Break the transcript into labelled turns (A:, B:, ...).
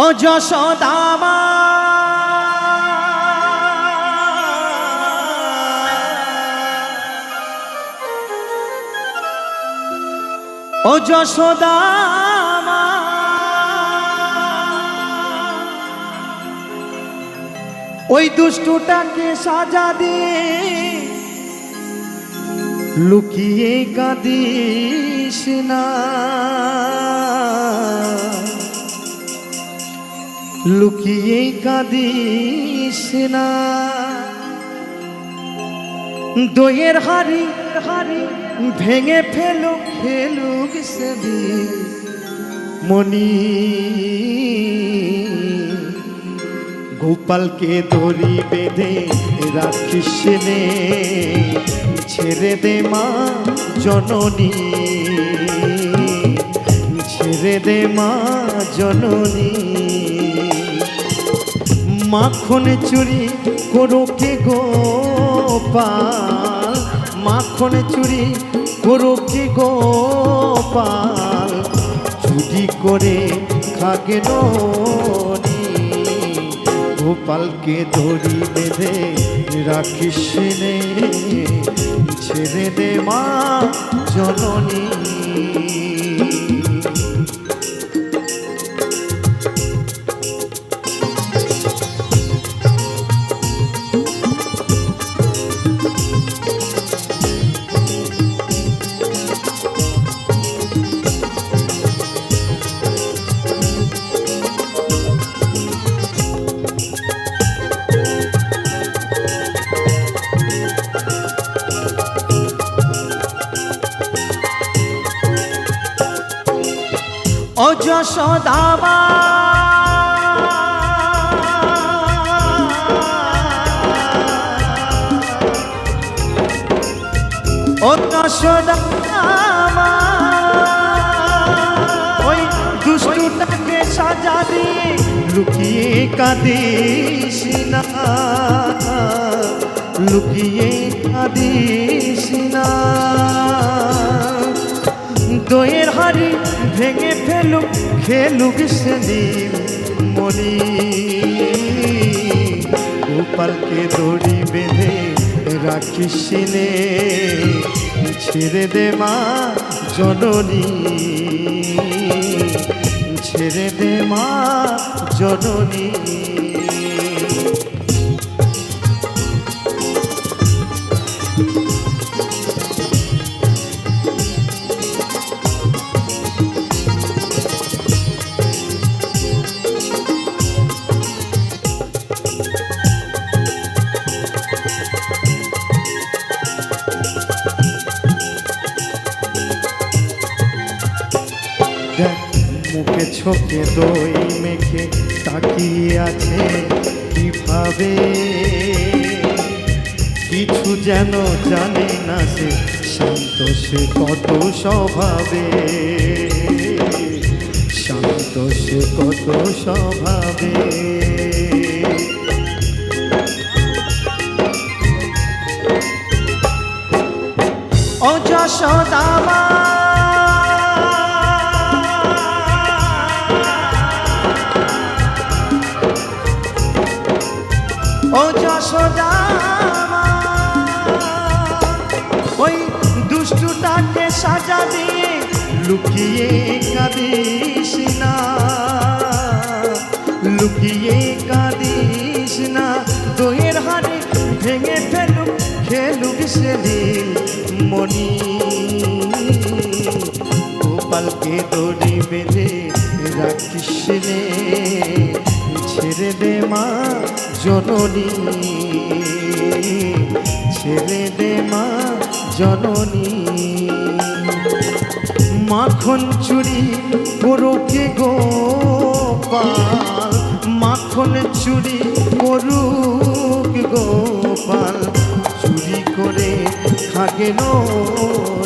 A: ও যশোদা মা ও যশোদা মা ওই দুষ্টুটাকে সাজা দিয়ে লুকিয়ে কাঁদিস না, লুকিয়ে কাঁদিস না। দইয়ের হাড়ি ভেঙে ফেলুক খেলুক সেদিন মনি, গোপালকে দড়ি বেঁধে রাখিস নে, ছেড়ে দে মা জননী, ছেড়ে দে মা জননী। মাখন চুরি করো কে গোপাল, মাখন চুরি করো কে গোপাল, চুরি করে খাগে ননি, গোপালকে দড়ি বেঁধে রাখিস নে, ছেড়ে দে মা জননী। ও যশোদা মা ও যশোদা মা ওই দুষ্টুটাকে সাজা দিয়ে লুকিয়ে কাঁদিস না, লুকিয়ে কাঁদিস না। দইয়ের হাড়ি ভেঙে ফেলুক খেলুক সেদিন মনি, গোপালকে দড়ি বেঁধে রাখিস নে, ছেড়ে দে মা জননী, ছেড়ে দে মা জননী। মুখে ছোকে দই মেখে তাকিয়ে আছে কিভাবে, কিছু যেন জানে না সে, শান্ত সে কত স্বভাবে, শান্ত সে কত স্বভাবে। ও যশোদা মা ও যশোদা মা ওই দুষ্টুটাকে সাজা দিয়ে লুকিয়ে কাঁদিস না, লুকিয়ে কাঁদিস না। দইয়ের হাড়ি ভেঙে ফেলুক খেলুক সেদিন মনি, গোপালকে দড়ি বেঁধে রাখিস নে, ছেড়ে দে মা জননী, ছেড়ে দে মা জননী। মাখন চুরি করো কে গোপাল, মাখন চুরি করুক গোপাল, চুরি করে খাগে ননি,